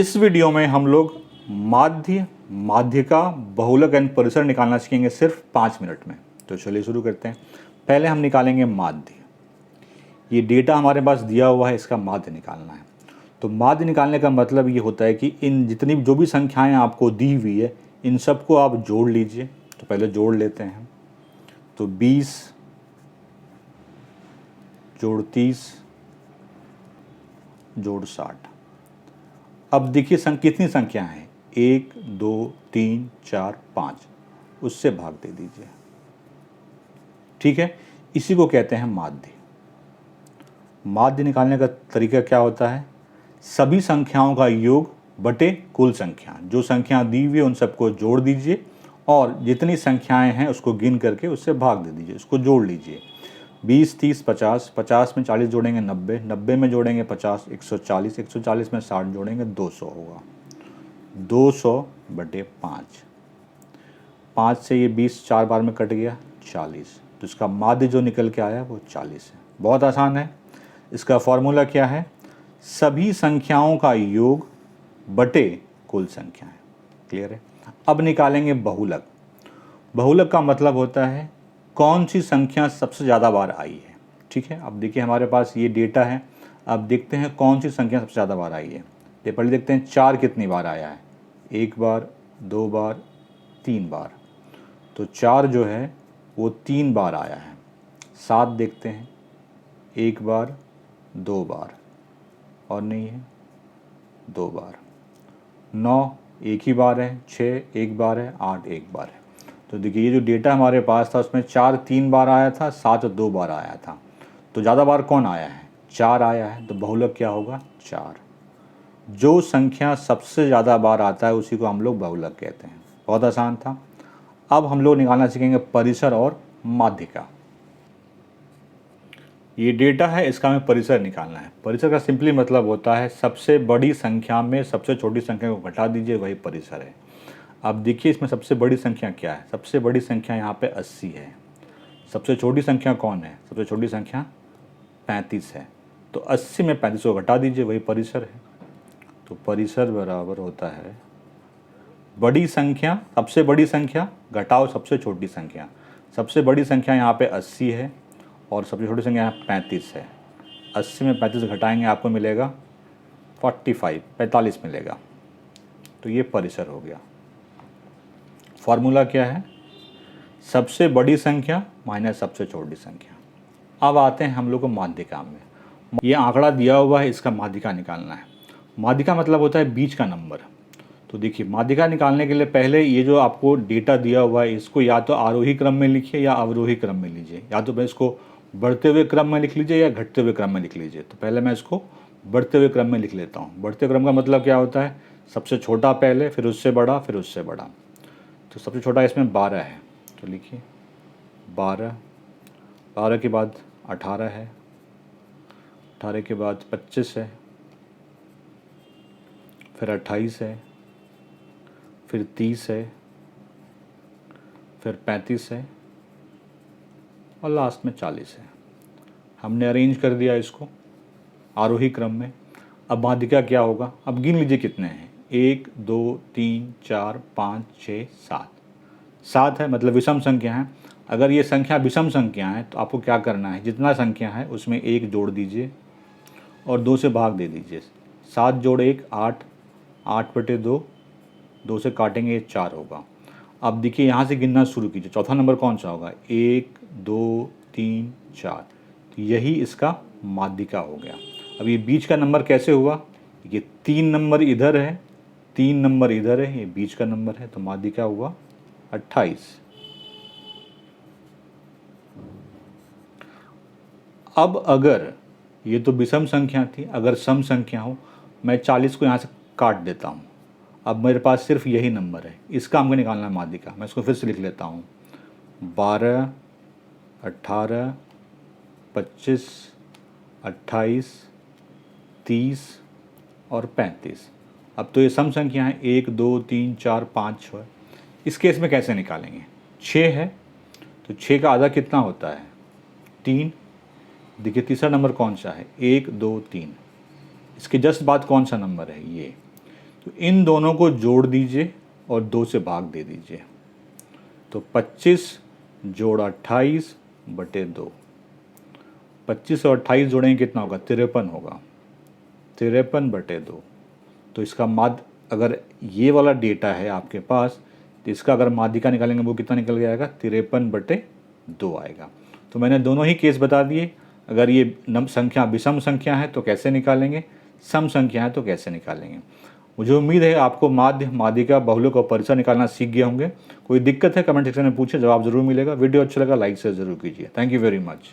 इस वीडियो में हम लोग माध्य, माध्यिका, बहुलक एंड परिसर निकालना सीखेंगे सिर्फ 5 मिनट में। तो चलिए शुरू करते हैं। पहले हम निकालेंगे माध्य। ये डेटा हमारे पास दिया हुआ है, इसका माध्य निकालना है। तो माध्य निकालने का मतलब ये होता है कि इन जितनी जो भी संख्याएं आपको दी हुई है इन सबको आप जोड़ लीजिए। तो पहले जोड़ लेते हैं। तो 20 जोड़ 30 जोड़ 60। अब देखिए कितनी संख्या है, 1 2 3 4 5, उससे भाग दे दीजिए। ठीक है, इसी को कहते हैं माध्य। माध्य निकालने का तरीका क्या होता है, सभी संख्याओं का योग बटे कुल संख्या। जो संख्या दी हुई है उन सबको जोड़ दीजिए और जितनी संख्याएं हैं उसको गिन करके उससे भाग दे दीजिए, उसको जोड़ लीजिए। 20 30 50, 50 में 40 जोड़ेंगे 90, 90 में जोड़ेंगे 50 140, 140 में 60 जोड़ेंगे 200 होगा। 200 बटे 5, 5 से ये 20 4 बार में कट गया 40। तो इसका माध्य जो निकल के आया वो 40 है। बहुत आसान है। इसका फॉर्मूला क्या है, सभी संख्याओं का योग बटे कुल संख्याएं। क्लियर है। अब निकालेंगे बहुलक। बहुलक का मतलब होता है कौन सी संख्या सबसे ज़्यादा बार आई है। ठीक है, अब देखिए हमारे पास ये डेटा है। अब देखते हैं कौन सी संख्या सबसे ज़्यादा बार आई है। ये पहले देखते हैं 4 कितनी बार आया है, 1 बार 2 बार 3 बार। तो 4 जो है वो 3 बार आया है। 7 देखते हैं, 1 बार 2 बार और नहीं है 2 बार। 9 एक ही बार है, 6 एक बार है, 8 एक बार है। तो देखिए ये जो डेटा हमारे पास था उसमें 4 3 बार आया था, 7 2 बार आया था। तो ज़्यादा बार कौन आया है, 4 आया है। तो बहुलक क्या होगा, 4। जो संख्या सबसे ज़्यादा बार आता है उसी को हम लोग बहुलक कहते हैं। बहुत आसान था। अब हम लोग निकालना सीखेंगे परिसर और माध्यिका। ये डेटा है, इसका हमें परिसर निकालना है। परिसर का सिंपली मतलब होता है सबसे बड़ी संख्या में सबसे छोटी संख्या को घटा दीजिए, वही परिसर है। अब देखिए इसमें सबसे बड़ी संख्या क्या है, सबसे बड़ी संख्या यहाँ पे 80 है। सबसे छोटी संख्या कौन है, सबसे छोटी संख्या 35 है। तो 80 में 35 को घटा दीजिए, वही परिसर है। तो परिसर बराबर होता है बड़ी संख्या, सबसे बड़ी संख्या घटाओ सबसे छोटी संख्या। सबसे बड़ी संख्या यहाँ पे 80 है और सबसे छोटी संख्या यहाँ 35 है। 80 में 35 घटाएंगे आपको मिलेगा 45 मिलेगा। तो ये परिसर हो गया। फॉर्मूला क्या है, सबसे बड़ी संख्या माइनस सबसे छोटी संख्या। अब आते हैं हम लोग को माध्यिका में। ये आंकड़ा दिया हुआ है, इसका माध्यिका निकालना है। माध्यिका मतलब होता है बीच का नंबर। तो देखिए माध्यिका निकालने के लिए पहले ये जो आपको डेटा दिया हुआ है इसको या तो आरोही क्रम में लिखिए या अवरोही क्रम में लीजिए। या तो मैं इसको बढ़ते हुए क्रम में लिख लीजिए या घटते हुए क्रम में लिख लीजिए। तो पहले मैं इसको बढ़ते हुए क्रम में लिख लेता हूँ। बढ़ते क्रम का मतलब क्या होता है, सबसे छोटा पहले, फिर उससे बड़ा, फिर उससे बड़ा। तो सबसे छोटा इसमें 12 है। तो लिखिए 12, 12 के बाद 18 है, 18 के बाद 25 है, फिर 28 है, फिर 30 है, फिर 35 है और लास्ट में 40 है। हमने अरेंज कर दिया इसको आरोही क्रम में। अब माध्यिका क्या होगा, अब गिन लीजिए कितने हैं, 1 2 3 4 5 6 7। 7 है मतलब विषम संख्या है। अगर ये संख्या विषम संख्या है तो आपको क्या करना है, जितना संख्या है उसमें 1 जोड़ दीजिए और 2 से भाग दे दीजिए। 7 जोड़ 1 8, 8 बटे 2, 2 से काटेंगे 4 होगा। अब देखिए यहाँ से गिनना शुरू कीजिए। चौथा नंबर कौन सा होगा, 1 2 3 4। तो यही इसका माध्यिका हो गया। अब ये बीच का नंबर कैसे हुआ, ये 3 नंबर इधर है, 3 नंबर इधर है, ये बीच का नंबर है। तो माध्यिका हुआ 28। अब अगर ये तो विषम संख्या थी, अगर सम संख्या हो, मैं 40 को यहाँ से काट देता हूँ। अब मेरे पास सिर्फ यही नंबर है, इसका हमको निकालना है माध्यिका। मैं इसको फिर से लिख लेता हूँ, 12 18 25 28 30 और 35। अब तो ये सम संख्या है, 1 2 3 4 5 6। इस केस में कैसे निकालेंगे, 6 है तो 6 का आधा कितना होता है, 3। देखिए तीसरा नंबर कौन सा है, 1 2 3। इसके जस्ट बाद कौन सा नंबर है, ये। तो इन दोनों को जोड़ दीजिए और 2 से भाग दे दीजिए। तो 25 जोड़ 28 बटे 2, 25 और 28 जोड़ेंगे कितना होगा, 53 होगा, 53 बटे 2। तो इसका माध्य, अगर ये वाला डेटा है आपके पास, तो इसका अगर माध्यिका निकालेंगे वो कितना निकल के आएगा, 53 बटे 2 आएगा। तो मैंने दोनों ही केस बता दिए। अगर ये संख्या विषम संख्या है तो कैसे निकालेंगे, सम संख्या है तो कैसे निकालेंगे। मुझे उम्मीद है आपको माध्य, माध्यिका, बहुलक और परिसर निकालना सीख गए होंगे। कोई दिक्कत है कमेंट सेक्शन में पूछे, जवाब जरूर मिलेगा। वीडियो अच्छा लगा लाइक से ज़रूर कीजिए। Thank you very much.